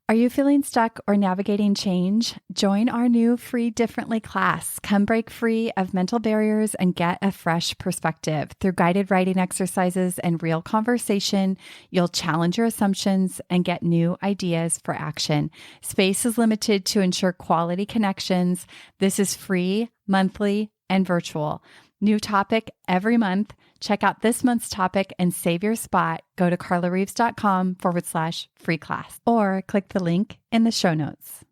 Are you feeling stuck or navigating change? Join our new free Differently class. Come break free of mental barriers and get a fresh perspective. Through guided writing exercises and real conversation, you'll challenge your assumptions and get new ideas for action. Space is limited to ensure quality connections. This is free, monthly, and virtual. New topic every month. Check out this month's topic and save your spot. Go to carlareeves.com/free class or click the link in the show notes.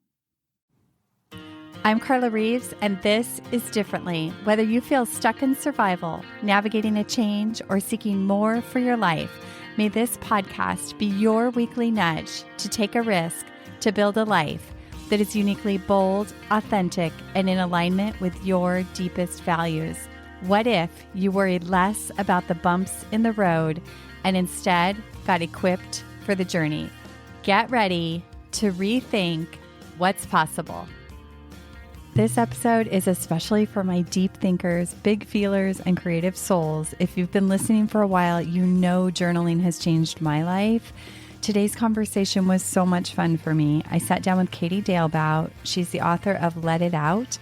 I'm Carla Reeves, and this is Differently. Whether you feel stuck in survival, navigating a change, or seeking more for your life, may this podcast be your weekly nudge to take a risk to build a life that is uniquely bold, authentic, and in alignment with your deepest values. What if you worried less about the bumps in the road and instead got equipped for the journey? Get ready to rethink what's possible. This episode is especially for my deep thinkers, big feelers, and creative souls. If you've been listening for a while, you know journaling has changed my life. Today's conversation was so much fun for me. I sat down with Katie Dalebout. She's the author of Let It Out,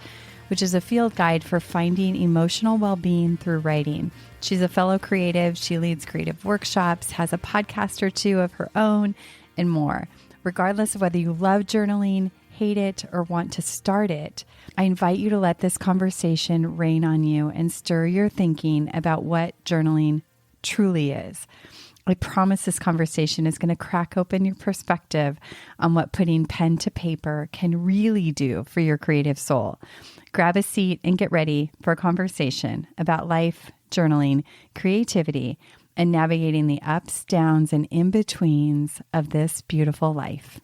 which is a field guide for finding emotional well-being through writing. She's a fellow creative. She leads creative workshops, has a podcast or two of her own, and more. Regardless of whether you love journaling, hate it, or want to start it, I invite you to let this conversation rain on you and stir your thinking about what journaling truly is. I promise this conversation is going to crack open your perspective on what putting pen to paper can really do for your creative soul. Grab a seat and get ready for a conversation about life, journaling, creativity, and navigating the ups, downs, and in-betweens of this beautiful life.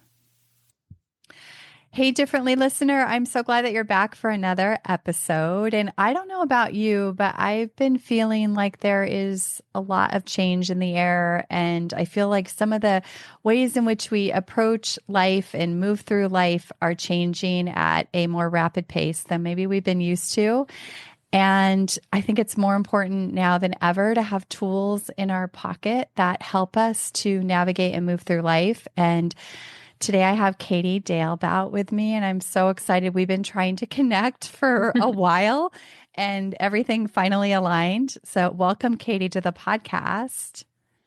Hey, Differently listener, I'm so glad that you're back for another episode. And I don't know about you, but I've been feeling like there is a lot of change in the air. And I feel like some of the ways in which we approach life and move through life are changing at a more rapid pace than maybe we've been used to. And I think it's more important now than ever to have tools in our pocket that help us to navigate and move through life. And today I have Katie Dalebout with me, and I'm so excited. We've been trying to connect for a while, and everything finally aligned. So welcome, Katie, to the podcast.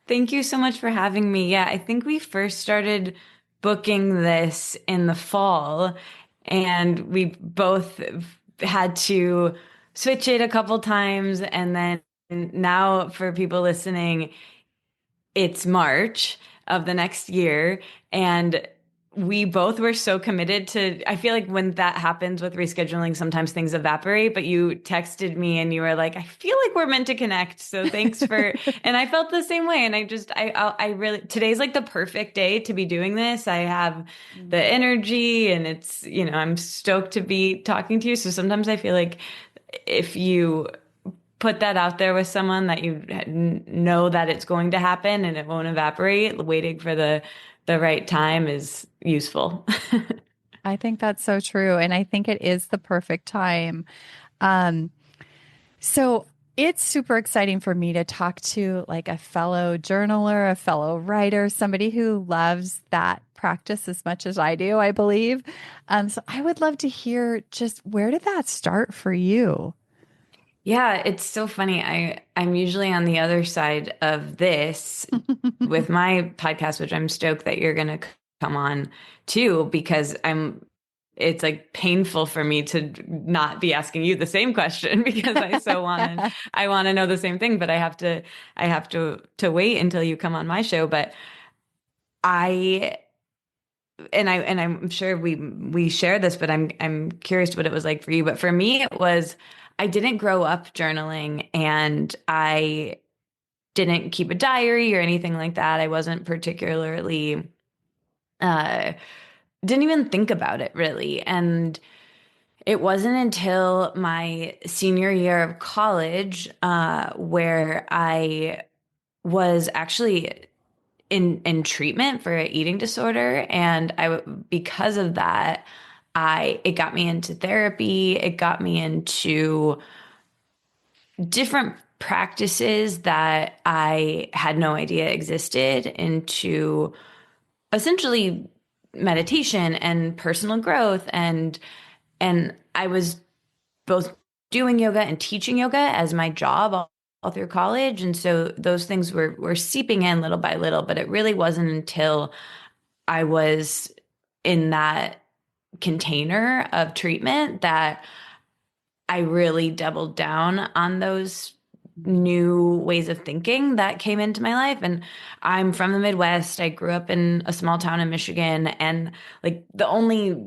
Thank you so much for having me. Yeah, I think we first started booking this in the fall, and we both had to switch it a couple times. And then now for people listening, it's March of the next year. And we both were so committed to, I feel like when that happens with rescheduling, sometimes things evaporate, but you texted me and you were like, I feel like we're meant to connect. So thanks for, and I felt the same way. And I really, today's like the perfect day to be doing this. I have the energy and it's, I'm stoked to be talking to you. So sometimes I feel like if you put that out there with someone that you know that it's going to happen and it won't evaporate, waiting for the right time is useful. I think that's so true. And I think it is the perfect time. So it's super exciting for me to talk to like a fellow journaler, a fellow writer, somebody who loves that practice as much as I do, I believe. So I would love to hear just where did that start for you? Yeah, it's so funny. I'm usually on the other side of this with my podcast, which I'm stoked that you're going to come on too, because it's like painful for me to not be asking you the same question because I want to know the same thing, but I have to wait until you come on my show. But I'm sure we share this, but I'm curious what it was like for you. But for me, it was, I didn't grow up journaling and I didn't keep a diary or anything like that. I wasn't particularly, didn't even think about it really. And it wasn't until my senior year of college, where I was actually in treatment for an eating disorder. And because of that, it got me into therapy. It got me into different practices that I had no idea existed, into essentially meditation and personal growth, and I was both doing yoga and teaching yoga as my job all through college. And so those things were seeping in little by little, but it really wasn't until I was in that container of treatment that I really doubled down on those new ways of thinking that came into my life. And I'm from the Midwest. I grew up in a small town in Michigan, and like the only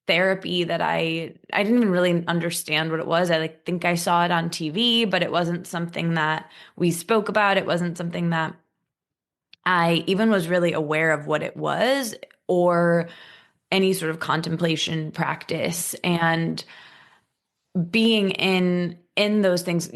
therapy that I didn't even really understand what it was. I like think I saw it on TV, but it wasn't something that we spoke about. It wasn't something that I even was really aware of what it was, or any sort of contemplation practice. And being in those things,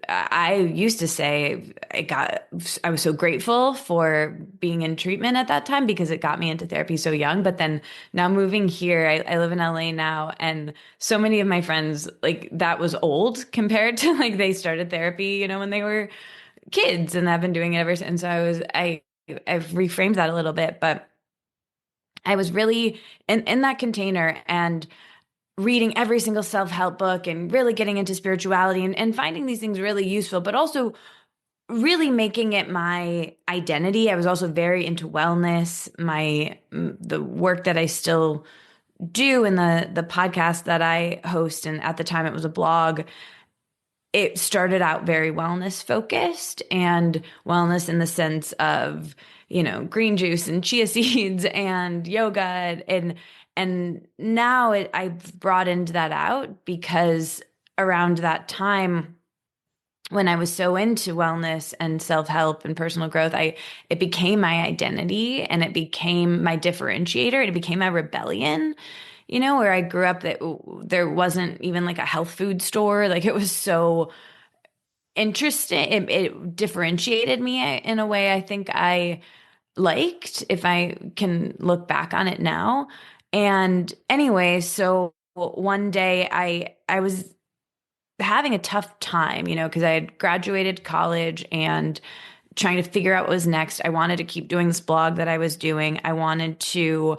I used to say I was so grateful for being in treatment at that time because it got me into therapy so young. But then now moving here, I live in LA now, and so many of my friends, like, that was old compared to like they started therapy, when they were kids, and I've been doing it ever since. So I've reframed that a little bit, but I was really in that container, and reading every single self-help book and really getting into spirituality, and finding these things really useful, but also really making it my identity. I was also very into wellness, the work that I still do, and the podcast that I host, and at the time it was a blog. It started out very wellness focused, and wellness in the sense of, green juice and chia seeds and yoga. And now I've broadened that out because around that time when I was so into wellness and self-help and personal growth, it became my identity, and it became my differentiator, and it became my rebellion. Where I grew up, that there wasn't even like a health food store. Like, it was so interesting. It differentiated me in a way I think I liked, if I can look back on it now. And anyway, so one day I was having a tough time, because I had graduated college and trying to figure out what was next. I wanted to keep doing this blog that I was doing. I wanted to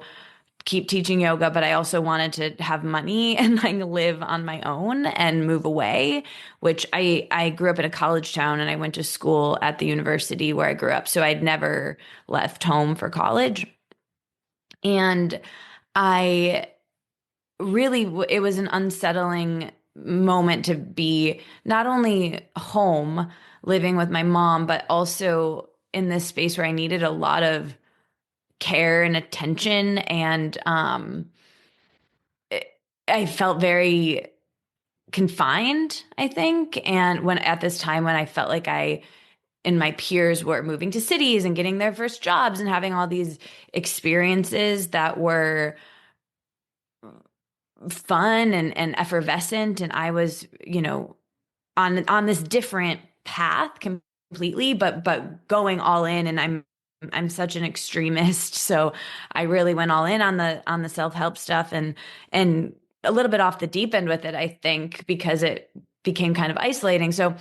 keep teaching yoga, but I also wanted to have money and like live on my own and move away, which I grew up in a college town, and I went to school at the university where I grew up. So I'd never left home for college. And I really, it was an unsettling moment to be not only home living with my mom, but also in this space where I needed a lot of care and attention. And I felt very confined, I think. And when at this time when I felt like I and my peers were moving to cities and getting their first jobs and having all these experiences that were fun and effervescent, and I was, on this different path completely, but going all in. And I'm such an extremist, so I really went all in on the self-help stuff, and a little bit off the deep end with it, I think, because it became kind of isolating. So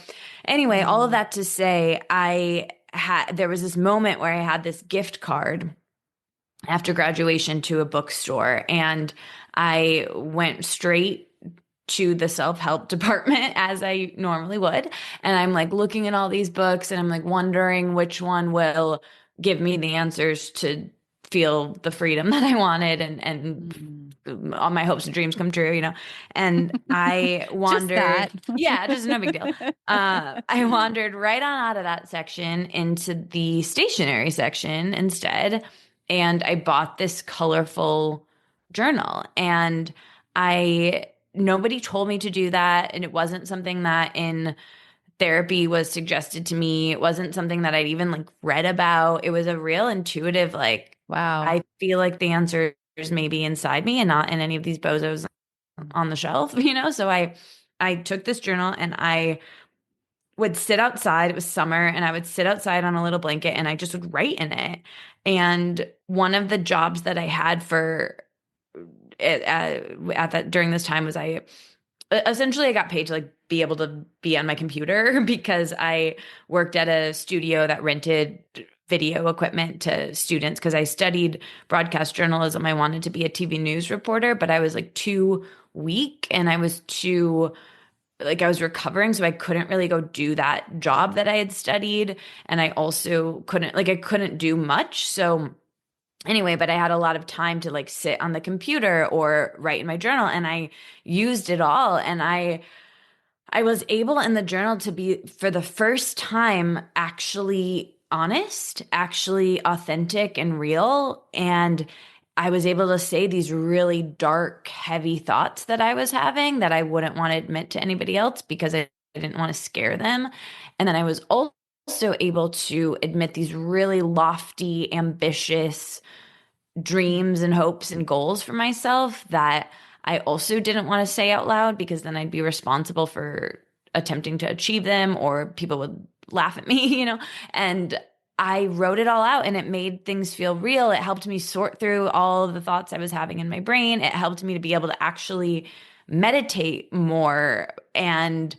anyway, all of that to say, there was this moment where I had this gift card after graduation to a bookstore, and I went straight to the self-help department as I normally would. And I'm like looking at all these books, and I'm like wondering which one will give me the answers to feel the freedom that I wanted, and all my hopes and dreams come true, And I wandered, yeah, just no big deal. I wandered right on out of that section into the stationery section instead. And I bought this colorful journal, and nobody told me to do that. And it wasn't something that in therapy was suggested to me. It wasn't something that I'd even like read about. It was a real intuitive, like, Wow. I feel like the answers may be inside me and not in any of these bozos on the shelf, So I took this journal, and I would sit outside. It was summer, and I would sit outside on a little blanket, and I just would write in it. And one of the jobs that I had for at that during this time was I got paid to like be able to be on my computer because I worked at a studio that rented video equipment to students because I studied broadcast journalism. I wanted to be a TV news reporter, but I was like too weak and I was too like I was recovering, so I couldn't really go do that job that I had studied. And I also I couldn't do much. So anyway, but I had a lot of time to like sit on the computer or write in my journal and I used it all. And I was able in the journal to be, for the first time, actually honest, actually authentic and real. And I was able to say these really dark, heavy thoughts that I was having that I wouldn't want to admit to anybody else because I didn't want to scare them. And then I was also able to admit these really lofty, ambitious dreams and hopes and goals for myself that I also didn't want to say out loud because then I'd be responsible for attempting to achieve them or people would laugh at me, And I wrote it all out and it made things feel real. It helped me sort through all of the thoughts I was having in my brain. It helped me to be able to actually meditate more and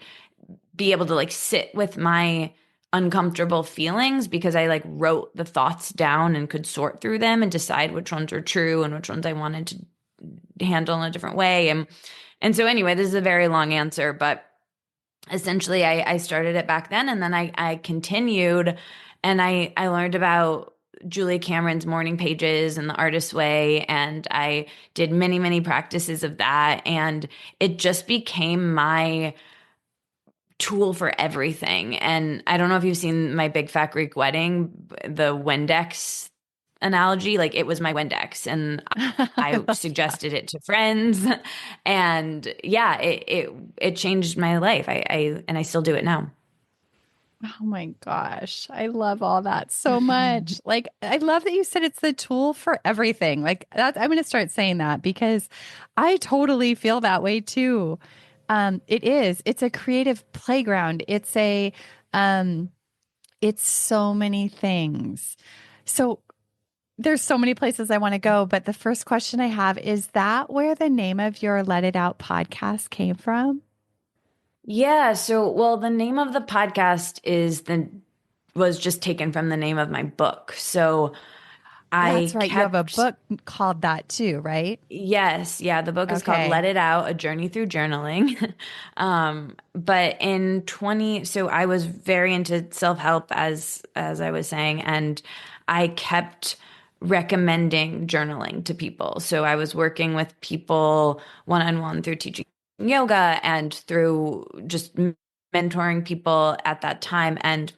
be able to like sit with my uncomfortable feelings because I like wrote the thoughts down and could sort through them and decide which ones were true and which ones I wanted to handle in a different way. And so anyway, this is a very long answer, but essentially I started it back then and then I continued and I learned about Julia Cameron's morning pages and the artist's way. And I did many, many practices of that. And it just became my tool for everything. And I don't know if you've seen My Big Fat Greek Wedding, the Windex analogy, like it was my Windex and I I love that. suggested it to friends and yeah, it changed my life. I still do it now. Oh my gosh. I love all that so much. Like, I love that you said it's the tool for everything. Like, that, I'm going to start saying that because I totally feel that way too. It is. It's a creative playground. Um, it's so many things. So there's so many places I want to go, but the first question I have is that where the name of your Let It Out podcast came from? Yeah, so well, the name of the podcast was just taken from the name of my book. So That's I right. You have a kept book called that too, right? Yes, yeah, the book is called Okay. Let It Out, A Journey Through Journaling. But in 20, so I was very into self-help as I was saying, and I kept recommending journaling to people. So I was working with people one-on-one through teaching yoga and through just mentoring people at that time. And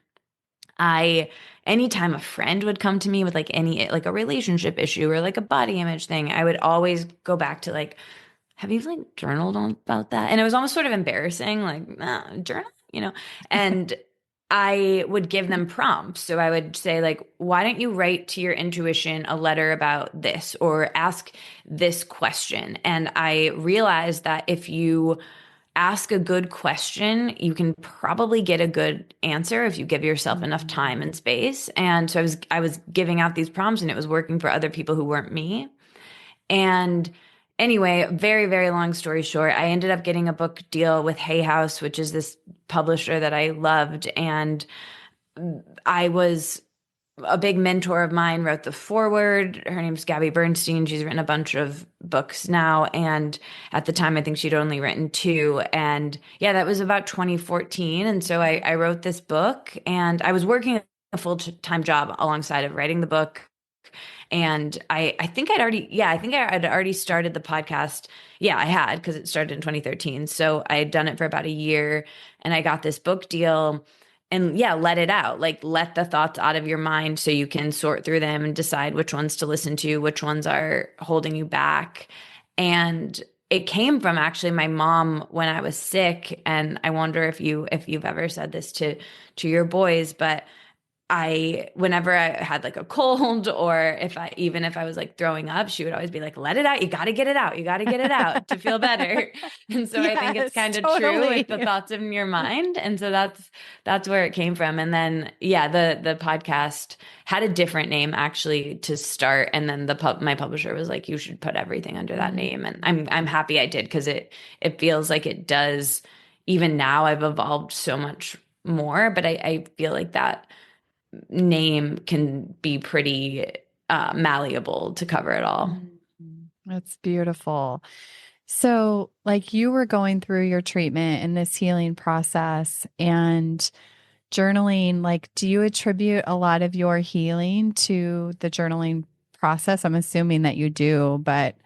I, anytime a friend would come to me with like like a relationship issue or like a body image thing, I would always go back to like, have you like journaled about that? And it was almost sort of embarrassing, like, nah, journal. And I would give them prompts. So I would say, like, why don't you write to your intuition a letter about this or ask this question? And I realized that if you ask a good question, you can probably get a good answer if you give yourself enough Mhm. time and space. And so I was giving out these prompts and it was working for other people who weren't me. And anyway, very, very long story short, I ended up getting a book deal with Hay House, which is this publisher that I loved. And I was a big mentor of mine wrote the foreword. Her name's Gabby Bernstein. She's written a bunch of books now. And at the time, I think she'd only written two. And yeah, that was about 2014. And so I wrote this book and I was working a full-time job alongside of writing the book. And I think I think I had already started the podcast. Yeah, I had because it started in 2013. So I had done it for about a year and I got this book deal and yeah, let it out. Like let the thoughts out of your mind so you can sort through them and decide which ones to listen to, which ones are holding you back. And it came from actually my mom when I was sick. And I wonder if you've ever said this to your boys, but whenever I had like a cold or even if I was like throwing up, she would always be like, let it out. You got to get it out. You got to get it out to feel better. And so I think it's Yes, kind of true with the totally. thoughts in your mind. And so that's where it came from. And then, yeah, the podcast had a different name actually to start. And then my publisher was like, you should put everything under that name. And Mm. I'm happy I did because it feels like it does. Even now I've evolved so much more, but I feel like that name can be pretty malleable to cover it all. That's beautiful. So, like you were going through your treatment and this healing process and journaling, like, do you attribute a lot of your healing to the journaling process? I'm assuming that you do, but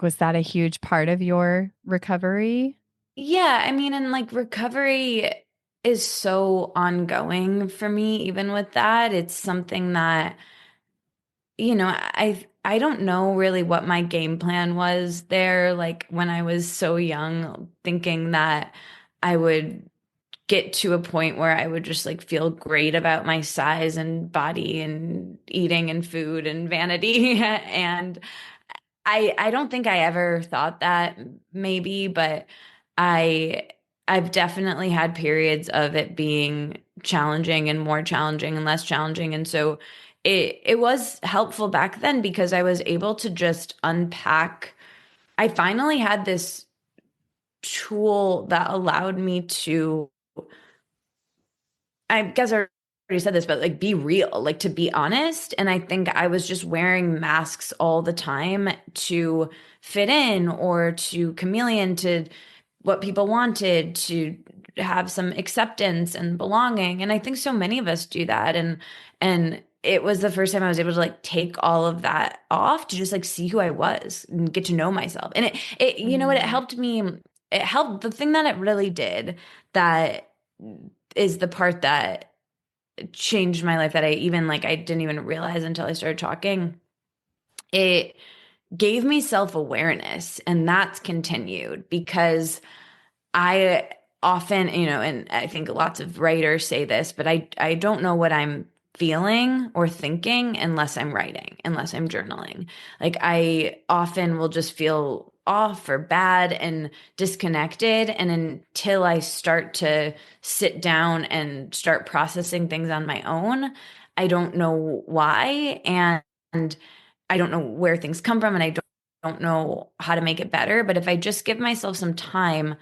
was that a huge part of your recovery? Yeah, I mean, and like recovery is so ongoing for me, even with that. It's something that, I don't know really what my game plan was there, like when I was so young, thinking that I would get to a point where I would just like feel great about my size and body and eating and food and vanity. And I don't think I ever thought that maybe, but I I've definitely had periods of it being challenging and more challenging and less challenging. And so it was helpful back then because I was able to just unpack. I finally had this tool that allowed me to, I guess I already said this, but like be real, like to be honest. And I think I was just wearing masks all the time to fit in or to chameleon to what people wanted, to have some acceptance and belonging. And I think so many of us do that. And it was the first time I was able to like take all of that off to just like see who I was and get to know myself. And it you know what, it Mm. helped me. It helped. The thing that it really did, that is the part that changed my life, that I didn't even realize until I started talking. It gave me self-awareness, and that's continued because I often, and I think lots of writers say this, but I don't know what I'm feeling or thinking unless I'm writing, unless I'm journaling. Like I often will just feel off or bad and disconnected. And until I start to sit down and start processing things on my own, I don't know why. And I don't know where things come from, and I don't know how to make it better. But if I just give myself some time,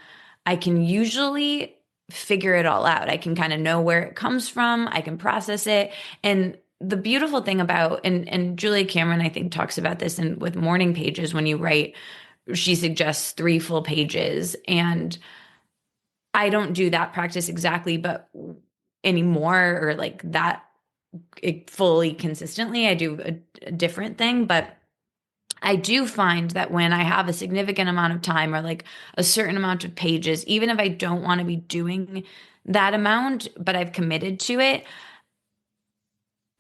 I can usually figure it all out. I can kind of know where it comes from. I can process it. And the beautiful thing about, and Julia Cameron, I think, talks about this in with morning pages. When you write, she suggests 3 full pages. And I don't do that practice exactly, but anymore, or like that fully consistently. I do a different thing, but I do find that when I have a significant amount of time or like a certain amount of pages, even if I don't want to be doing that amount, but I've committed to it,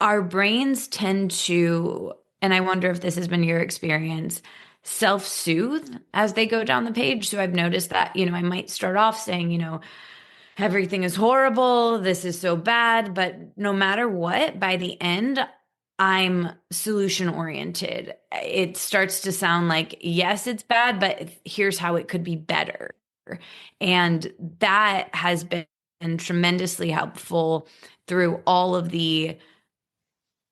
our brains tend to, and I wonder if this has been your experience, self-soothe as they go down the page. So I've noticed that, I might start off saying, everything is horrible. This is so bad. But no matter what, by the end, I'm solution oriented. It starts to sound like, yes, it's bad, but here's how it could be better. And that has been tremendously helpful through all of the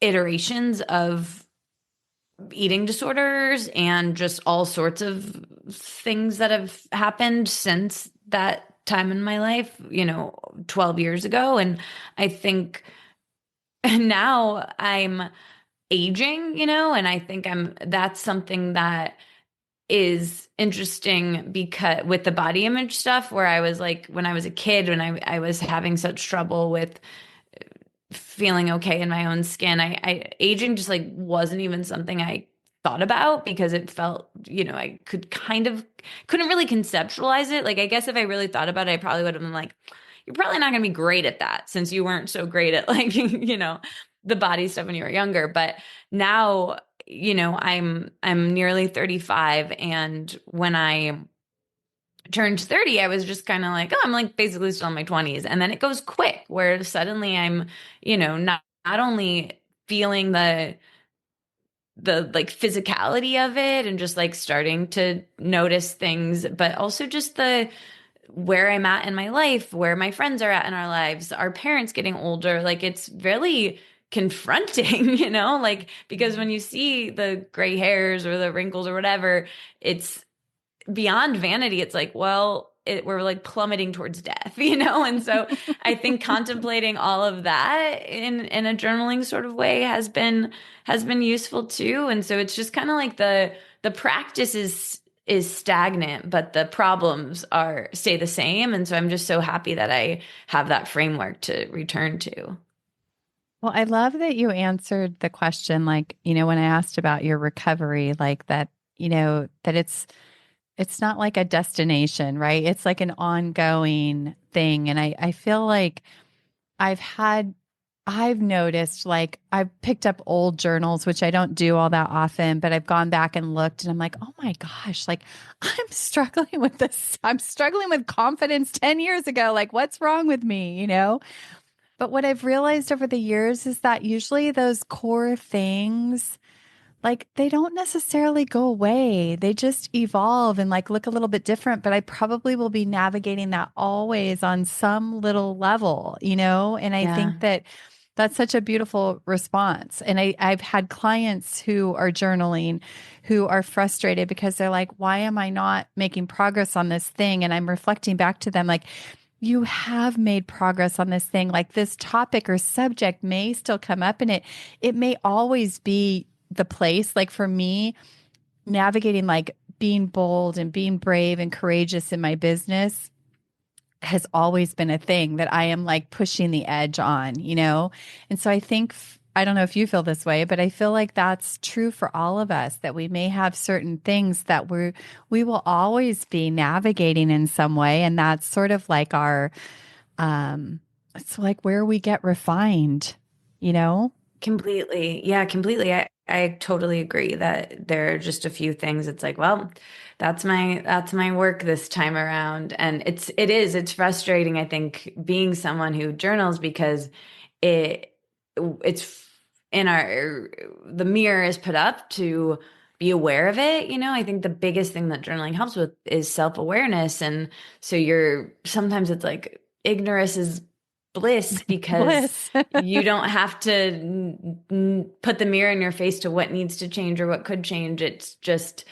iterations of eating disorders and just all sorts of things that have happened since that time in my life, 12 years ago. And I think now I'm aging, and I think that's something that is interesting because with the body image stuff, where I was like, when I was a kid, when I was having such trouble with feeling okay in my own skin, I aging just like wasn't even something I thought about because it felt, I couldn't really conceptualize it. Like, I guess if I really thought about it, I probably would have been like, you're probably not going to be great at that since you weren't so great at like, the body stuff when you were younger. But now, I'm nearly 35, and when I turned 30, I was just kind of like, oh, I'm like basically still in my 20s. And then it goes quick where suddenly I'm, not only feeling the like physicality of it and just like starting to notice things, but also just the where I'm at in my life, where my friends are at in our lives, our parents getting older. Like it's really confronting, like because when you see the gray hairs or the wrinkles or whatever, it's beyond vanity. It's like, well, we're like plummeting towards death, you know? And so I think contemplating all of that in a journaling sort of way has been useful too. And so it's just kind of like the practice is stagnant, but the problems are stay the same. And so I'm just so happy that I have that framework to return to. Well, I love that you answered the question, like, when I asked about your recovery, like that, that it's not like a destination, right? It's like an ongoing thing. And I feel like I've had, I've noticed like I've picked up old journals, which I don't do all that often, but I've gone back and looked and I'm like, oh my gosh, like I'm struggling with this. I'm struggling with confidence 10 years ago. Like, what's wrong with me? But what I've realized over the years is that usually those core things, like they don't necessarily go away. They just evolve and like look a little bit different, but I probably will be navigating that always on some little level. And I think Yeah. that that's such a beautiful response. And I've had clients who are journaling who are frustrated because they're like, why am I not making progress on this thing? And I'm reflecting back to them like, you have made progress on this thing. Like this topic or subject may still come up and it may always be the place. Like for me, navigating like being bold and being brave and courageous in my business has always been a thing that I am like pushing the edge on. And so I think, I don't know if you feel this way, but I feel like that's true for all of us, that we may have certain things that we will always be navigating in some way. And that's sort of like it's like where we get refined. Completely. Yeah, completely. I totally agree that there are just a few things. It's like, well, that's my work this time around. And it's frustrating, I think, being someone who journals because it it's in our the mirror is put up to be aware of it. I think the biggest thing that journaling helps with is self-awareness. And so sometimes it's like ignorance is bliss because Bliss. you don't have to put the mirror in your face to what needs to change or what could change. It's just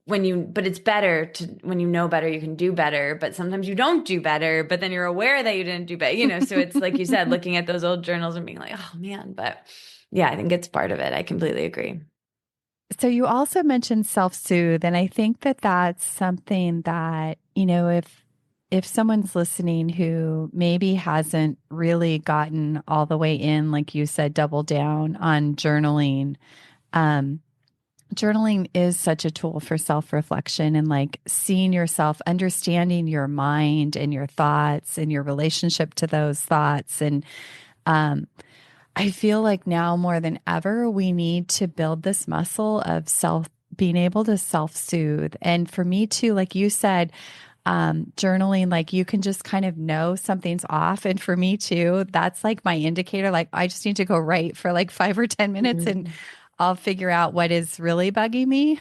but it's better to, when you know better, you can do better. But sometimes you don't do better, but then you're aware that you didn't do better. So it's like you said, looking at those old journals and being like, oh man. But yeah, I think it's part of it. I completely agree. So you also mentioned self-soothe, and I think that that's something that, if someone's listening who maybe hasn't really gotten all the way in, like you said, double down on journaling, um, journaling is such a tool for self-reflection and like seeing yourself, understanding your mind and your thoughts and your relationship to those thoughts. And um, I feel like now more than ever, we need to build this muscle of being able to self soothe. And for me too, like you said, journaling, like you can just kind of know something's off. And for me too, that's like my indicator. Like I just need to go write for like 5 or 10 minutes and Mhm. I'll figure out what is really bugging me.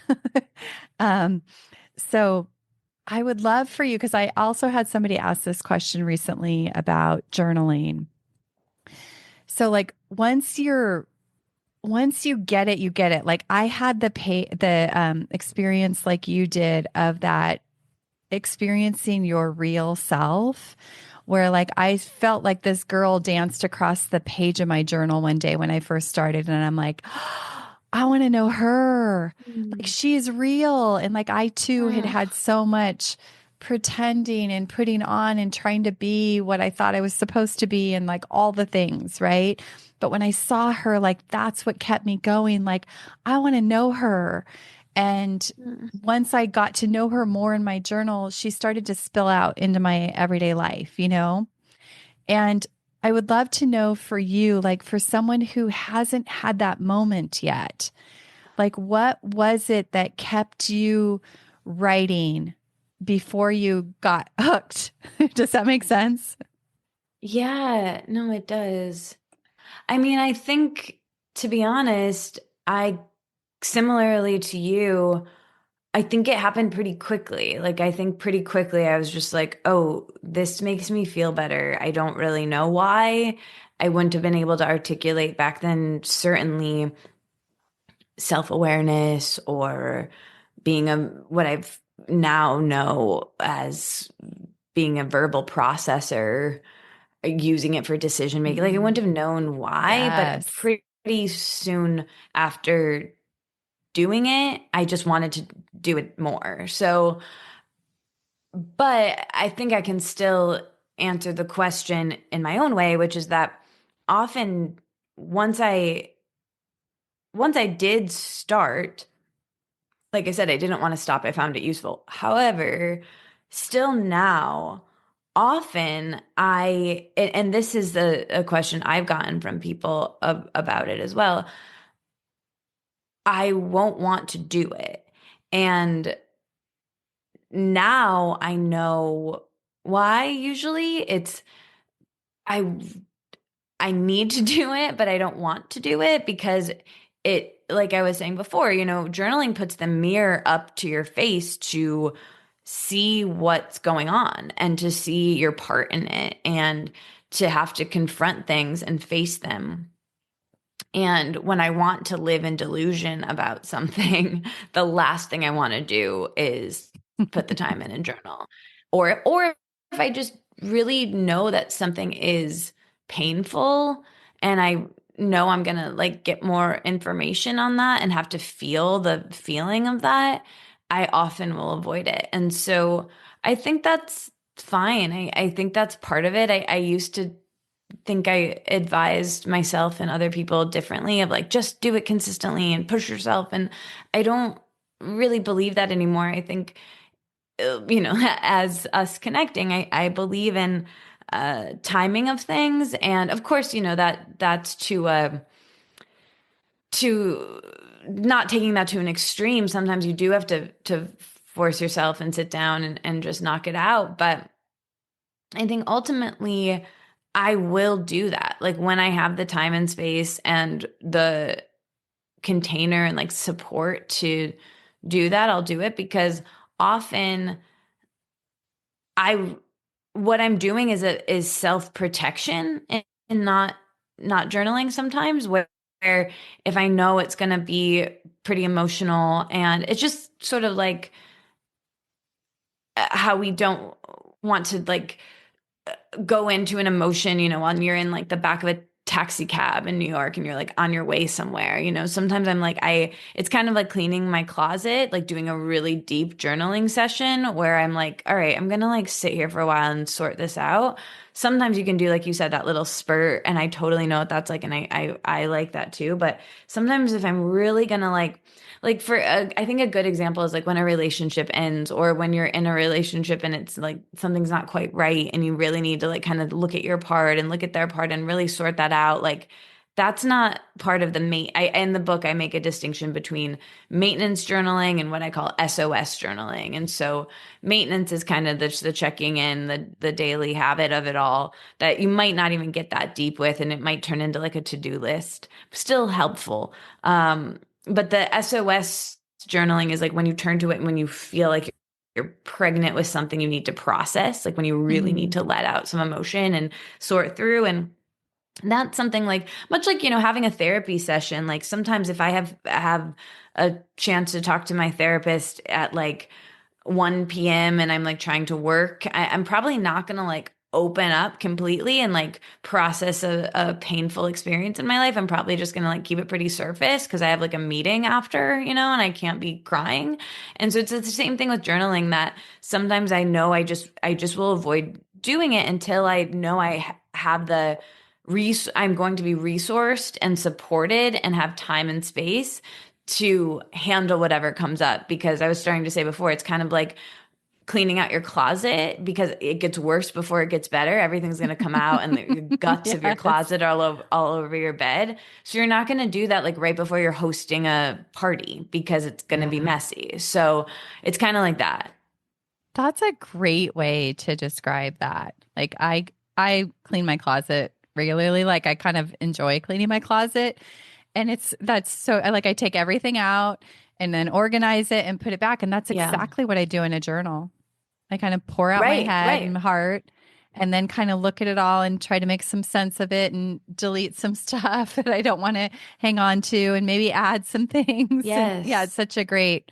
um, so I would love for you, because I also had somebody ask this question recently about journaling. So like once you get it, you get it. Like I had the experience like you did of that experiencing your real self, where like I felt like this girl danced across the page of my journal one day when I first started and I'm like, I want to know her. Like Mm. she's real. And like I too had Oh, had so much pretending and putting on and trying to be what I thought I was supposed to be and like all the things, right? But when I saw her, like that's what kept me going. Like I want to know her. And mm. once I got to know her more in my journal, she started to spill out into my everyday life. And I would love to know for you, like for someone who hasn't had that moment yet, like what was it that kept you writing before you got hooked? Does that make sense? Yeah, no, it does. I mean, I think, to be honest, I similarly to you, I think it happened pretty quickly. Like, I think pretty quickly I was just like, oh, this makes me feel better. I don't really know why. I wouldn't have been able to articulate back then, certainly self-awareness or being what I've now know as being a verbal processor, using it for decision making. Like I wouldn't have known why, but Yes. pretty soon after doing it, I just wanted to do it more. So, but I think I can still answer the question in my own way, which is that often once I once I did start, like I said, I didn't want to stop. I found it useful. However, still now, often and this is a question I've gotten from people about it as well. I won't want to do it. And now I know why usually I I need to do it, but I don't want to do it because like I was saying before, journaling puts the mirror up to your face to see what's going on and to see your part in it and to have to confront things and face them. And when I want to live in delusion about something, the last thing I want to do is put the time in and journal. Or if I just really know that something is painful and I know I'm going to like get more information on that and have to feel the feeling of that, I often will avoid it. And so I think that's fine. I think that's part of it. I used to think I advised myself and other people differently of like, just do it consistently and push yourself. And I don't really believe that anymore. I think, as us connecting, I believe in timing of things. And of course, that's to not taking that to an extreme. Sometimes you do have to force yourself and sit down and just knock it out. But I think ultimately I will do that. Like when I have the time and space and the container and like support to do that, I'll do it because often I what I'm doing is self-protection and not journaling sometimes where if I know it's going to be pretty emotional and it's just sort of like how we don't want to like go into an emotion, when you're in like the back of a taxi cab in New York and you're like on your way somewhere, sometimes I'm like, it's kind of like cleaning my closet, like doing a really deep journaling session where I'm like, all right, I'm gonna like sit here for a while and sort this out. Sometimes you can do, like you said, that little spurt, and I totally know what that's like, and I like that too. But sometimes if I'm really gonna I think a good example is like when a relationship ends or when you're in a relationship and it's like something's not quite right and you really need to like kind of look at your part and look at their part and really sort that out. Like that's not part of the in the book, I make a distinction between maintenance journaling and what I call SOS journaling. And so maintenance is kind of the checking in, the daily habit of it all that you might not even get that deep with, and it might turn into like a to-do list. Still helpful. But the SOS journaling is like when you turn to it and when you feel like you're pregnant with something you need to process, like when you really need Mm. to let out some emotion and sort through. And that's something like much like, having a therapy session. Like sometimes if I have a chance to talk to my therapist at like 1 p.m. and I'm like trying to work, I'm probably not gonna like open up completely and like process a painful experience in my life. I'm probably just gonna like keep it pretty surface because I have like a meeting after, and I can't be crying. And so it's the same thing with journaling that sometimes I know I just will avoid doing it until I know have the I'm going to be resourced and supported and have time and space to handle whatever comes up. Because I was starting to say before, it's kind of like cleaning out your closet because it gets worse before it gets better. Everything's going to come out and the guts of your Yes. closet are all over your bed. So you're not going to do that like right before you're hosting a party because it's going to be Yeah. messy. So it's kind of like that. That's a great way to describe that. Like I clean my closet regularly. Like I kind of enjoy cleaning my closet. And that's so I take everything out and then organize it and put it back. And that's Yeah. exactly what I do in a journal. I kind of pour out my Right. head and Right. my heart and then kind of look at it all and try to make some sense of it and delete some stuff that I don't want to hang on to and maybe add some things. And yeah, it's Yes. such a great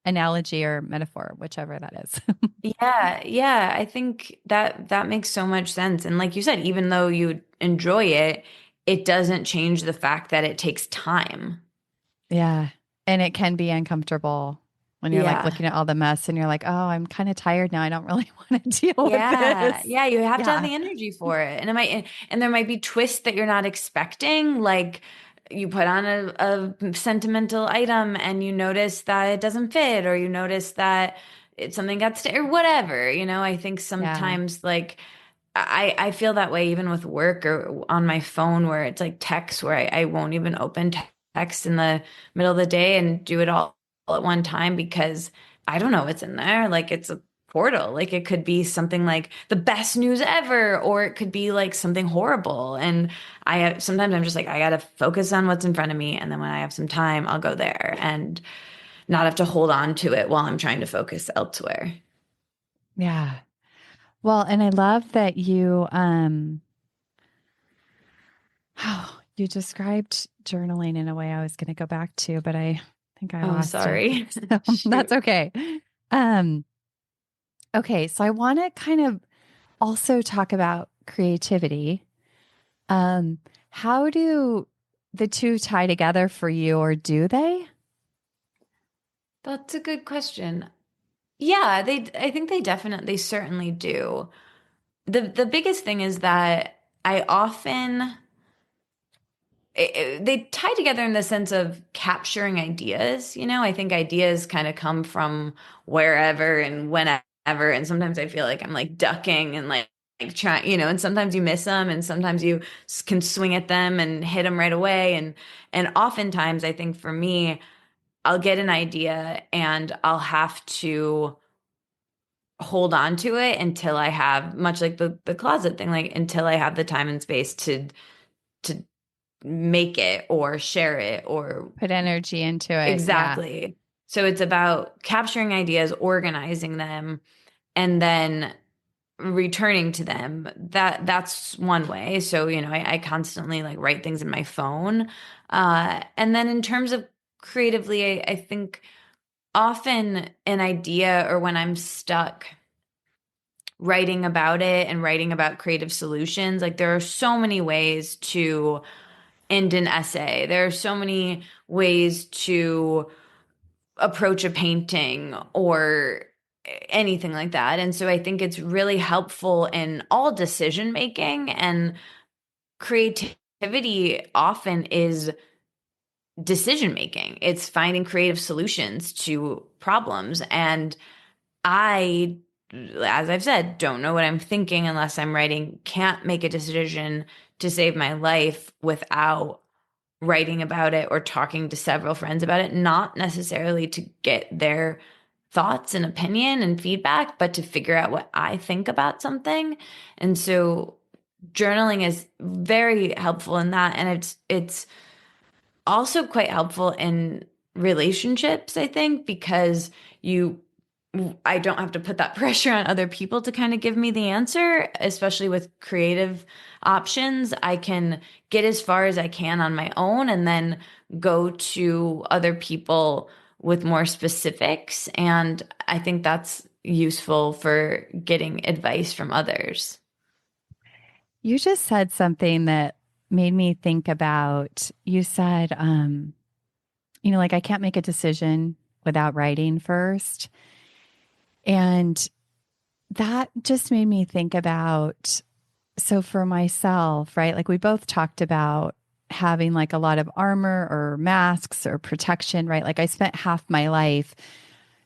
analogy or metaphor, whichever that is. Yeah, yeah, I think that makes so much sense. And like you said, even though you enjoy it, it doesn't change the fact that it takes time. Yeah. And it can be uncomfortable when you're like Yeah. looking at all the mess and you're like, oh, I'm kind of tired now. I don't really want to deal with Yeah. this. Yeah, you have to have Yeah. the energy for it. And and there might be twists that you're not expecting, like you put on a sentimental item and you notice that it doesn't fit, or you notice that something got or whatever. I think Yeah. sometimes like I feel that way even with work or on my phone where it's like text where I won't even open text in the middle of the day and do it all at one time because I don't know what's in there. Like it's a portal. Like it could be something like the best news ever, or it could be like something horrible. And sometimes I'm just like, I gotta focus on what's in front of me. And then when I have some time, I'll go there and not have to hold on to it while I'm trying to focus elsewhere. Yeah. Well, and I love that you described journaling in a way I was going to go back to, but I think I Oh, lost it. sorry. So that's Shoot. okay. Um, okay. So I want to kind of also talk about creativity. Um, how do the two tie together for you, or do they? That's a good question. Yeah, I think they certainly do. The biggest thing is that I often they tie together in the sense of capturing ideas. I think ideas kind of come from wherever and whenever. And sometimes I feel like I'm like ducking and like trying, and sometimes you miss them and sometimes you can swing at them and hit them right away. And oftentimes I think for me, I'll get an idea and I'll have to hold on to it until I have much like the closet thing, like until I have the time and space to make it or share it or Put energy into it. Yeah. exactly. So it's about capturing ideas, organizing them, and then returning to them. That's one way. So, I constantly like write things in my phone. And then in terms of creatively, I think often an idea or when I'm stuck writing about it and writing about creative solutions, like there are so many ways to end an essay. There are so many ways to approach a painting or anything like that. And so I think it's really helpful in all decision making, and creativity often is decision making. It's finding creative solutions to problems. And I, as I've said, don't know what I'm thinking unless I'm writing, can't make a decision to save my life without writing about it or talking to several friends about it, not necessarily to get their thoughts and opinion and feedback, but to figure out what I think about something. And so journaling is very helpful in that. And it's also quite helpful in relationships, I think, because you I don't have to put that pressure on other people to kind of give me the answer, especially with creative options. I can get as far as I can on my own and then go to other people with more specifics. And I think that's useful for getting advice from others. You just said something that made me think about, you said, like I can't make a decision without writing first. And that just made me think about, so for myself, right? Like we both talked about having like a lot of armor or masks or protection, right? Like I spent half my life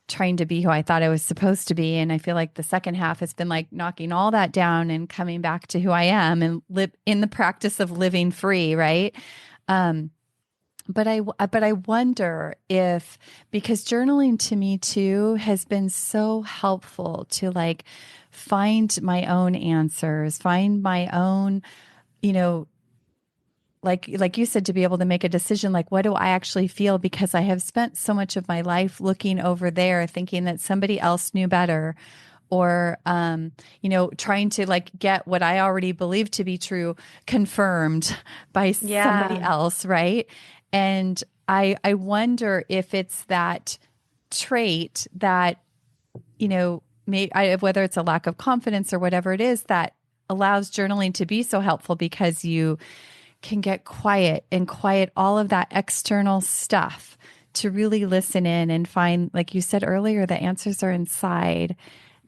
trying to be who I thought I was supposed to be. And I feel like the second half has been like knocking all that down and coming back to who I am and live in the practice of living free, right? Um, but I wonder if, because journaling to me too has been so helpful to like find my own answers, find my own, you know, like you said, to be able to make a decision, like what do I actually feel, because I have spent so much of my life looking over there thinking that somebody else knew better, or trying to like get what I already believe to be true confirmed by somebody Yeah. else, right? And I wonder if it's that trait that, whether it's a lack of confidence or whatever it is that allows journaling to be so helpful because you can get quiet and quiet all of that external stuff to really listen in and find, like you said earlier, the answers are inside.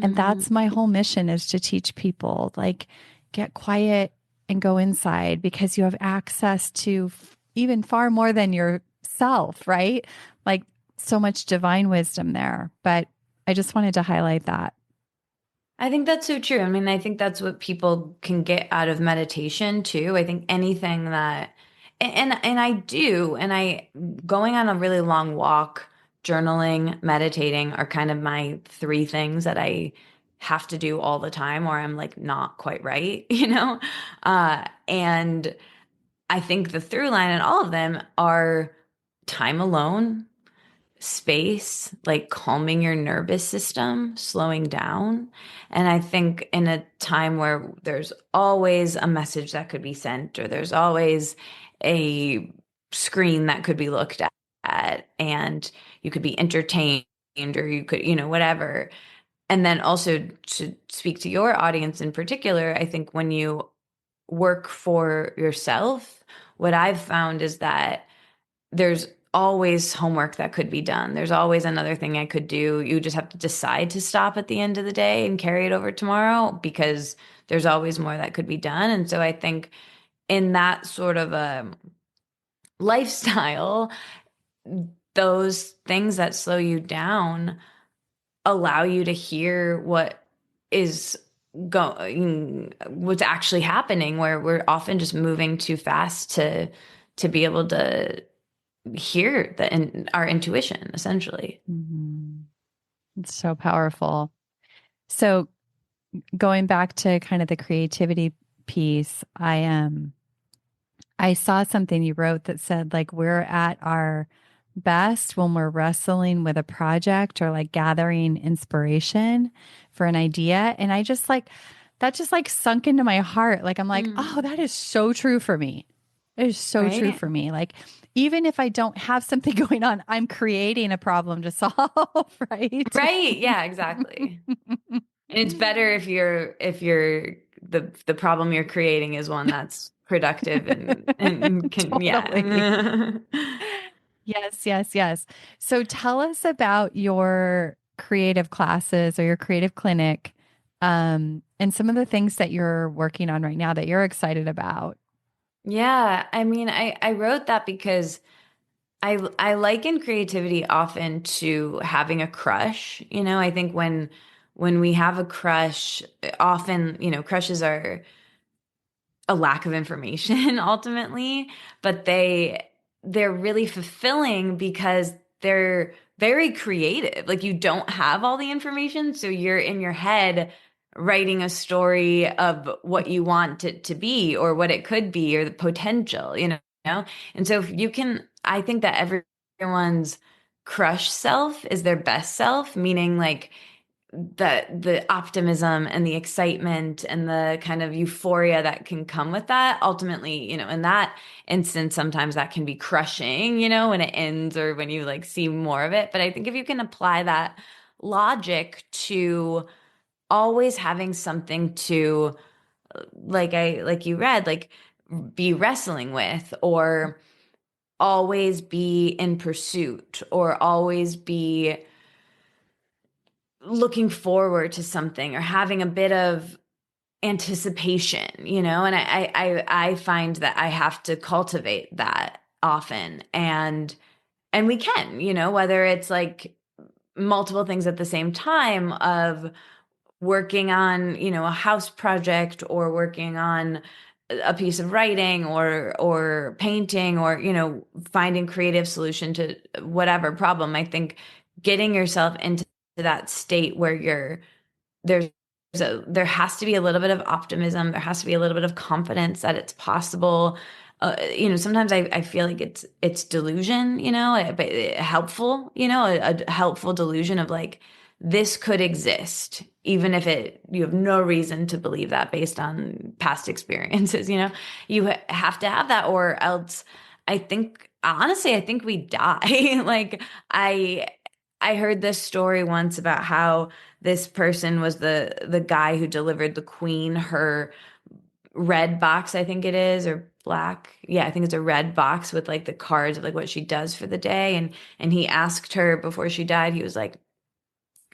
And Hmm. that's my whole mission, is to teach people, like, get quiet and go inside, because you have access to even far more than yourself, right? Like, so much divine wisdom there. But I just wanted to highlight that. I think that's so true. I mean, I think that's what people can get out of meditation too. I think anything that, and I do, and I going on a really long walk, journaling, meditating are kind of my three things that I have to do all the time, or I'm like not quite right, you know? And I think the through line in all of them are time alone, space, like calming your nervous system, slowing down. And I think in a time where there's always a message that could be sent, or there's always a screen that could be looked at, and you could be entertained, or you could, whatever. And then also, to speak to your audience in particular, I think when you work for yourself, what I've found is that there's always homework that could be done. There's always another thing I could do. You just have to decide to stop at the end of the day and carry it over tomorrow, because there's always more that could be done. And so I think in that sort of a lifestyle, those things that slow you down allow you to hear what is going, what's actually happening, where we're often just moving too fast to be able to hear our intuition, essentially. Mhm. It's so powerful. So going back to kind of the creativity piece, I saw something you wrote that said, like, we're at our best when we're wrestling with a project or like gathering inspiration for an idea. And I just like that, just like sunk into my heart. Like, I'm like, oh, Mm. that is so true for me. It is so true Right? for me. Like, even if I don't have something going on, I'm creating a problem to solve, right? Right. Yeah, exactly. And it's better if you're the problem you're creating is one that's productive and can, Totally. yeah. Yes, yes, yes. So tell us about your creative classes or your creative clinic, and some of the things that you're working on right now that you're excited about. Yeah, I mean, I wrote that because I liken creativity often to having a crush. I think when we have a crush, often, crushes are a lack of information ultimately, but they're really fulfilling because they're very creative. Like, you don't have all the information, so you're in your head writing a story of what you want it to be, or what it could be, or the potential, And so if you can, I think that everyone's crush self is their best self, meaning like the optimism and the excitement and the kind of euphoria that can come with that. Ultimately, in that instance, sometimes that can be crushing, when it ends, or when you like see more of it. But I think if you can apply that logic to always having something to, like you read, like, be wrestling with, or always be in pursuit, or always be looking forward to something, or having a bit of anticipation, and I find that I have to cultivate that often. And we can, whether it's like multiple things at the same time, of working on, a house project, or working on a piece of writing, or painting, or, finding creative solution to whatever problem. I think getting yourself into that state where there's there has to be a little bit of optimism. There has to be a little bit of confidence that it's possible. Sometimes I feel like it's delusion, but helpful, a helpful delusion of like, this could exist, even if you have no reason to believe that based on past experiences. You have to have that, or else I think, honestly, I think we die. Like, I I heard this story once about how this person was the guy who delivered the queen her red box, I think it is, or black. Yeah, I think it's a red box with like the cards of like what she does for the day. And he asked her before she died, he was like,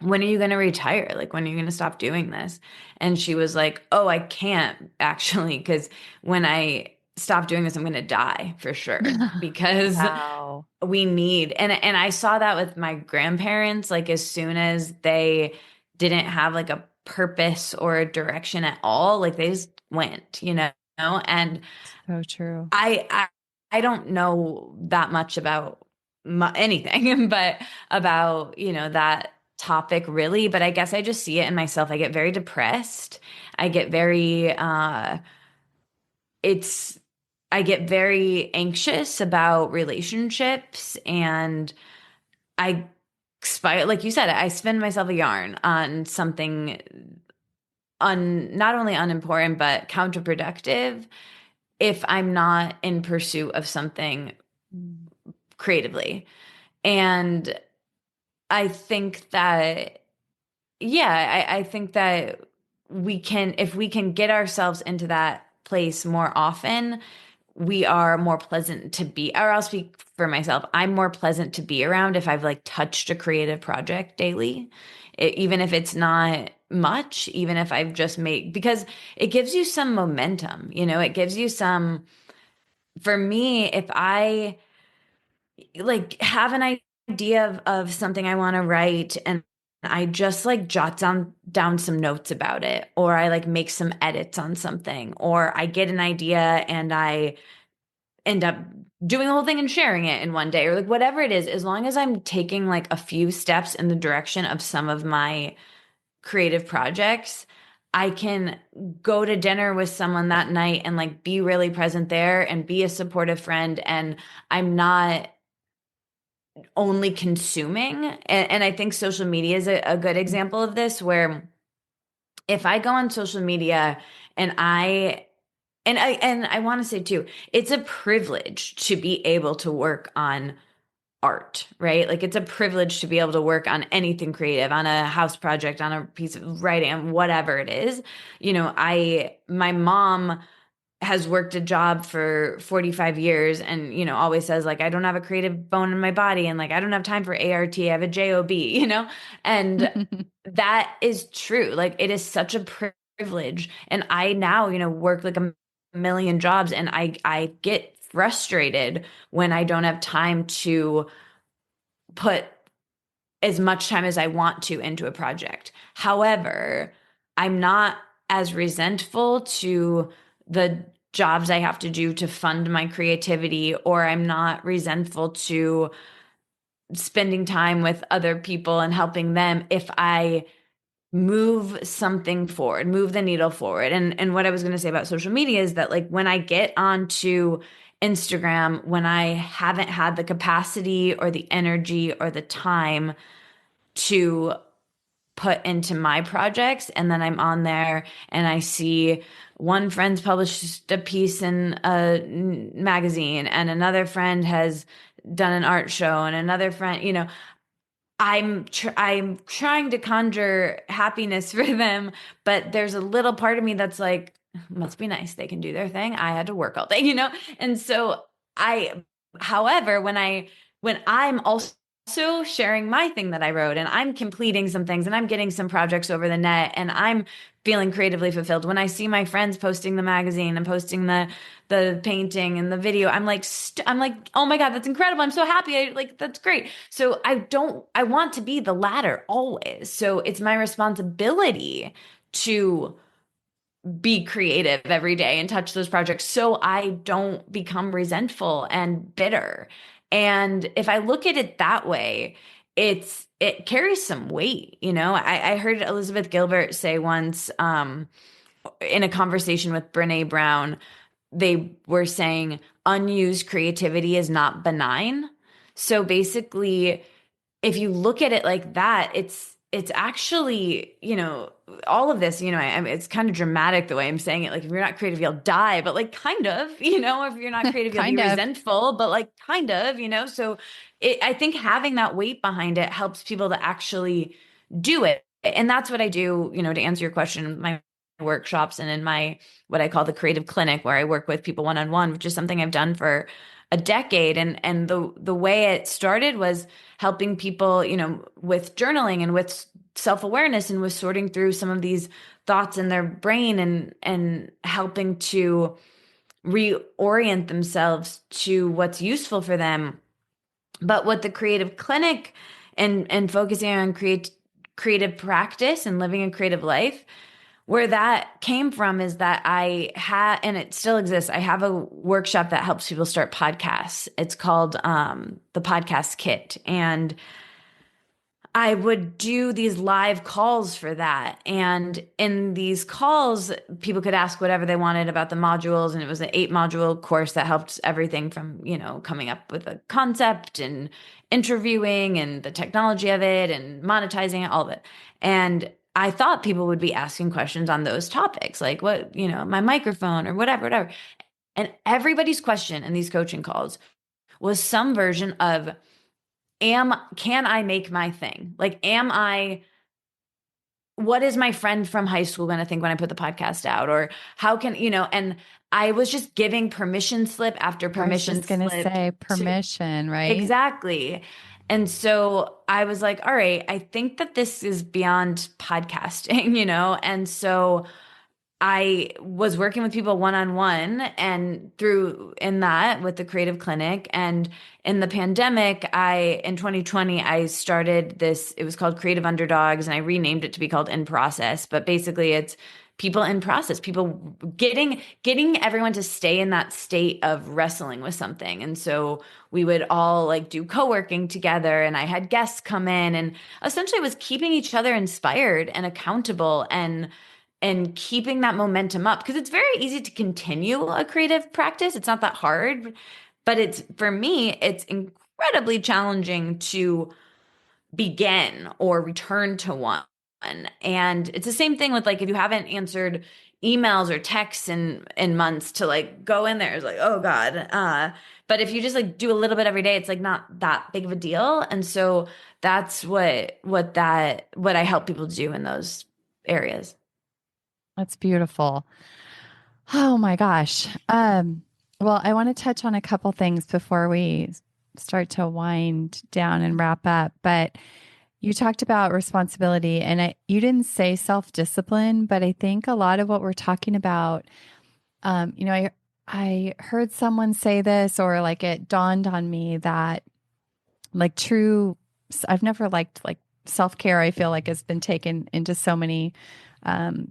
when are you going to retire? Like, when are you going to stop doing this? And she was like, oh, I can't actually, because when I stop doing this, I'm going to die for sure because Wow. we need, and I saw that with my grandparents, like as soon as they didn't have like a purpose or a direction at all, like they just went, and So true. I I don't know that much about anything, but about, that topic really, but I guess I just see it in myself. I get very depressed. I get very it's I get very anxious about relationships, and I like you said, I spin myself a yarn on something not only unimportant but counterproductive if I'm not in pursuit of something Mm. creatively. And I think that, yeah, I think that if we can get ourselves into that place more often, we are more pleasant to be, or I'll speak for myself. I'm more pleasant to be around if I've like touched a creative project daily, even if it's not much, even if I've just made, because it gives you some momentum, it gives you some, for me, if I like have an idea of something I want to write and I just like jot down some notes about it, or I like make some edits on something, or I get an idea and I end up doing the whole thing and sharing it in one day, or like whatever it is, as long as I'm taking like a few steps in the direction of some of my creative projects, I can go to dinner with someone that night and like be really present there and be a supportive friend. And I'm not only consuming. And I think social media is a good example of this, where if I go on social media and I want to say too, it's a privilege to be able to work on art, right? Like it's a privilege to be able to work on anything creative, on a house project, on a piece of writing, whatever it is. My mom has worked a job for 45 years and, always says like, I don't have a creative bone in my body. And like, I don't have time for ART. I have a job, and that is true. Like it is such a privilege. And I now, work like a million jobs, and I get frustrated when I don't have time to put as much time as I want to into a project. However, I'm not as resentful to the jobs I have to do to fund my creativity, or I'm not resentful to spending time with other people and helping them if I move something forward, move the needle forward. And what I was going to say about social media is that like when I get onto Instagram, when I haven't had the capacity or the energy or the time to put into my projects, and then I'm on there and I see one friend's published a piece in a magazine and another friend has done an art show and another friend, I'm trying to conjure happiness for them, but there's a little part of me that's like, must be nice. They can do their thing. I had to work all day, And so I, however, when I'm also sharing my thing that I wrote and I'm completing some things and I'm getting some projects over the net and I'm feeling creatively fulfilled. When I see my friends posting the magazine and posting the painting and the video, I'm like, oh my God, that's incredible. I'm so happy. Like, that's great. So I want to be the latter always. So it's my responsibility to be creative every day and touch those projects so I don't become resentful and bitter. And if I look at it that way, it carries some weight. I heard Elizabeth Gilbert say once, in a conversation with Brene Brown, they were saying unused creativity is not benign. So basically, if you look at it like that, it's actually, all of this, it's kind of dramatic the way I'm saying it. Like, if you're not creative, you'll die, but like, kind of, if you're not creative, you'll be Kind of. resentful, but like, kind of, so I think having that weight behind it helps people to actually do it. And that's what I do, to answer your question, in my workshops and in my, what I call the creative clinic, where I work with people one-on-one, which is something I've done for a decade. And the way it started was helping people, with journaling and with self-awareness and with sorting through some of these thoughts in their brain and helping to reorient themselves to what's useful for them. But what the creative clinic and focusing on creative practice and living a creative life, where that came from is that I had, and it still exists, I have a workshop that helps people start podcasts. It's called the Podcast Kit. And I would do these live calls for that. And in these calls, people could ask whatever they wanted about the modules. And it was an 8 module course that helped everything from, coming up with a concept and interviewing and the technology of it and monetizing it, all of it. And I thought people would be asking questions on those topics, like what, my microphone or whatever. And everybody's question in these coaching calls was some version of, can I make my thing? Like, what is my friend from high school going to think when I put the podcast out? Or how can, and I was just giving permission slip after I was permission just going to slip say to permission, right? exactly. And so I was like, all right, I think that this is beyond podcasting, And so I was working with people one-on-one and through in that with the creative clinic. And in the pandemic, in 2020, I started this, it was called Creative Underdogs, and I renamed it to be called In Process. But basically it's people in process, people getting everyone to stay in that state of wrestling with something. And so we would all like do co-working together, and I had guests come in, and essentially it was keeping each other inspired and accountable and keeping that momentum up, because it's very easy to continue a creative practice. It's not that hard, but for me, it's incredibly challenging to begin or return to one. And it's the same thing with, like, if you haven't answered emails or texts in months, to like go in there, it's like, oh God. But if you just like do a little bit every day, it's like not that big of a deal. And so that's what I help people do in those areas. That's beautiful. Oh my gosh. Well, I want to touch on a couple things before we start to wind down and wrap up. But you talked about responsibility, and you didn't say self-discipline, but I think a lot of what we're talking about, I heard someone say this, or like it dawned on me that like I've never liked like self-care. I feel like has been taken into so many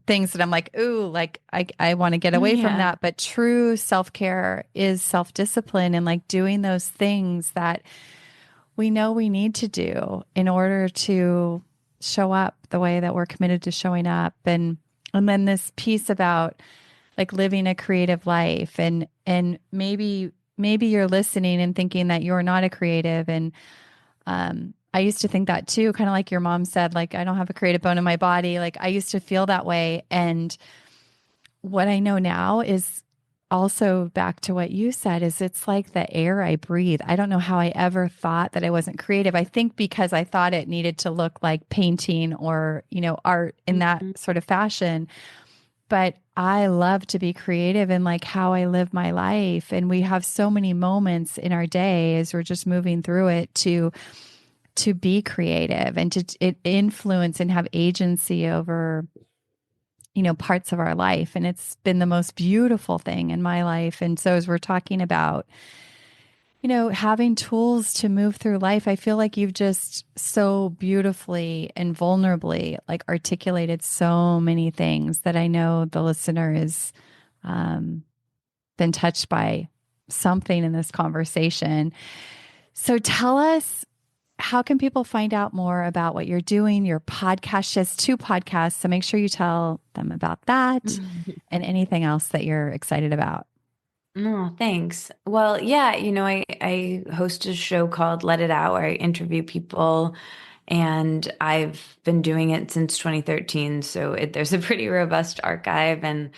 things that I'm like, ooh, like I want to get away from Yeah. that. But true self-care is self-discipline and like doing those things that we know we need to do in order to show up the way that we're committed to showing up. And then this piece about like living a creative life, and maybe you're listening and thinking that you're not a creative. And I used to think that too, kind of like your mom said, like, I don't have a creative bone in my body. Like, I used to feel that way. And what I know now is also back to what you said, is it's like the air I breathe. I don't know how I ever thought that I wasn't creative. I think because I thought it needed to look like painting or, art in that Mhm. sort of fashion. But I love to be creative in like how I live my life. And we have so many moments in our day as we're just moving through it to be creative and to influence and have agency over parts of our life. And it's been the most beautiful thing in my life. And so as we're talking about having tools to move through life, I feel like you've just so beautifully and vulnerably like articulated so many things that I know the listener has been touched by something in this conversation. So tell us, how can people find out more about what you're doing? Your podcast, just 2 podcasts. So make sure you tell them about that and anything else that you're excited about. No, thanks. Well, yeah, I host a show called Let It Out, where I interview people And I've been doing it since 2013. So there's a pretty robust archive, and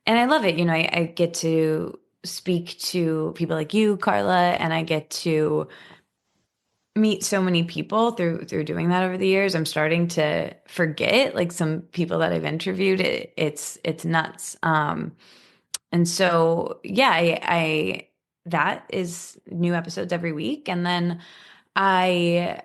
I love it. I get to speak to people like you, Carla, and I get to meet so many people through doing that over the years. I'm starting to forget like some people that I've interviewed. It's nuts. And so yeah, I that is new episodes every week, and then I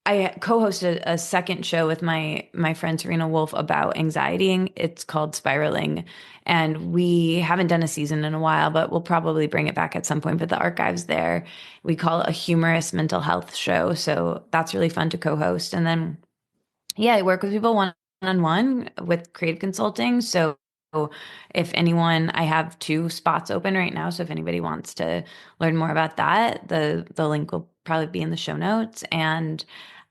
I co-hosted a second show with my friend Serena Wolf about anxiety. It's called Spiraling, and we haven't done a season in a while, but we'll probably bring it back at some point. But the archive's there. We call it a humorous mental health show, so that's really fun to co-host. And then yeah, I work with people one-on-one with creative consulting. So if anyone, I have 2 spots open right now. So if anybody wants to learn more about that, the link will probably be in the show notes. And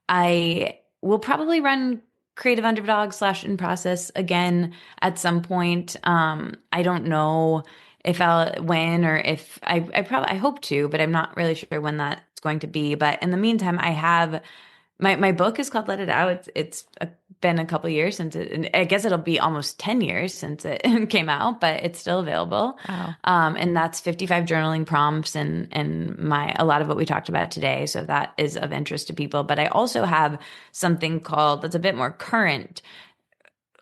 I will probably run Creative Underdog / In Process again at some point. I don't know if I'll when or if I hope to, but I'm not really sure when that's going to be. But in the meantime, I have my book is called Let It Out. It's been a couple years since it, and I guess it'll be almost 10 years since it came out, but it's still available. Wow. And that's 55 journaling prompts and a lot of what we talked about today. So that is of interest to people. But I also have something called that's a bit more current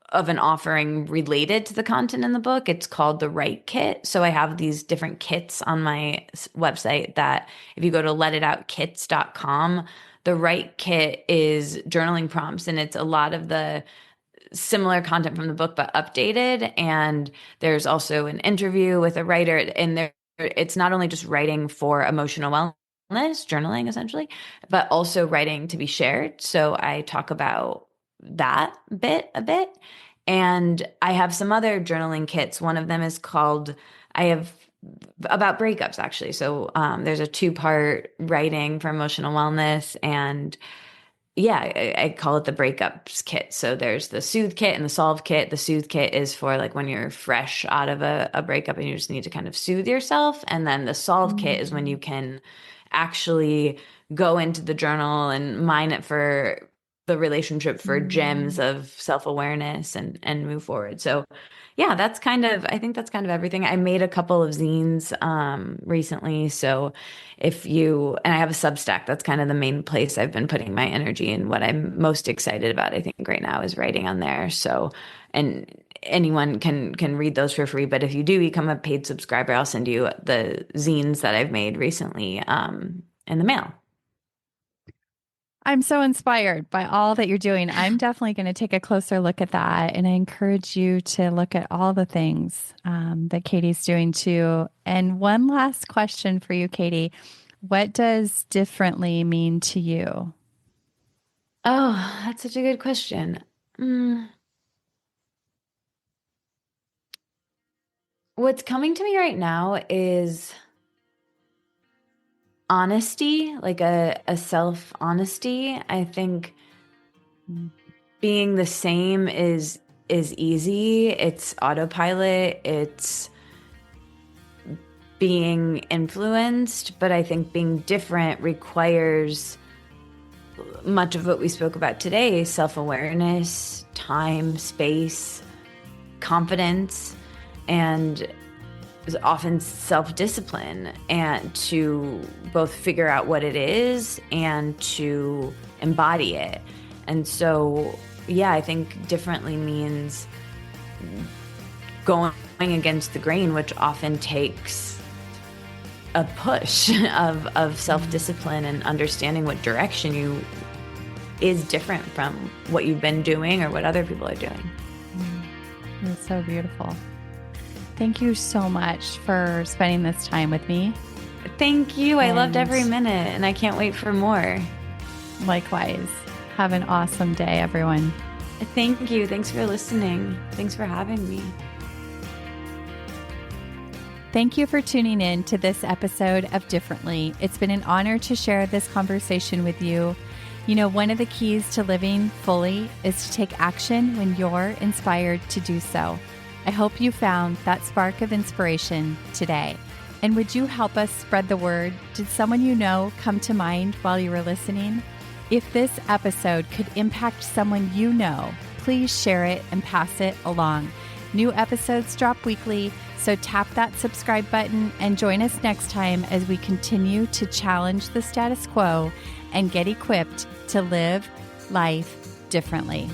of an offering related to the content in the book. It's called the Write Kit. So I have these different kits on my website that if you go to letitoutkits.com, the Write Kit is journaling prompts, and it's a lot of the similar content from the book, but updated. And there's also an interview with a writer, and it's not only just writing for emotional wellness, journaling essentially, but also writing to be shared. So I talk about that a bit. And I have some other journaling kits. One of them is called, I have about breakups actually. So there's a 2-part writing for emotional wellness, and yeah, I call it the breakups kit. So there's the soothe kit and the solve kit. The soothe kit is for like when you're fresh out of a breakup and you just need to kind of soothe yourself. And then the solve kit is when you can actually go into the journal and mine it for the relationship, for gems of self-awareness and move forward. So yeah, I think that's kind of everything. I made a couple of zines recently. So and I have a Substack, that's kind of the main place I've been putting my energy, and what I'm most excited about, I think right now, is writing on there. So, and anyone can read those for free. But if you do become a paid subscriber, I'll send you the zines that I've made recently in the mail. I'm so inspired by all that you're doing. I'm definitely going to take a closer look at that. And I encourage you to look at all the things that Katie's doing too. And one last question for you, Katie. What does differently mean to you? Oh, that's such a good question. What's coming to me right now is honesty, like a self honesty. I think being the same is easy. It's autopilot. It's being influenced, but I think being different requires much of what we spoke about today: self-awareness, time, space, confidence, and often self-discipline, and to both figure out what it is and to embody it. And so, yeah, I think differently means going against the grain, which often takes a push of self-discipline and understanding what direction you is different from what you've been doing or what other people are doing. That's so beautiful. Thank you so much for spending this time with me. Thank you. I loved every minute, and I can't wait for more. Likewise. Have an awesome day, everyone. Thank you. Thanks for listening. Thanks for having me. Thank you for tuning in to this episode of Differently. It's been an honor to share this conversation with you. You know, one of the keys to living fully is to take action when you're inspired to do so. I hope you found that spark of inspiration today. And would you help us spread the word? Did someone you know come to mind while you were listening? If this episode could impact someone you know, please share it and pass it along. New episodes drop weekly, so tap that subscribe button and join us next time as we continue to challenge the status quo and get equipped to live life differently.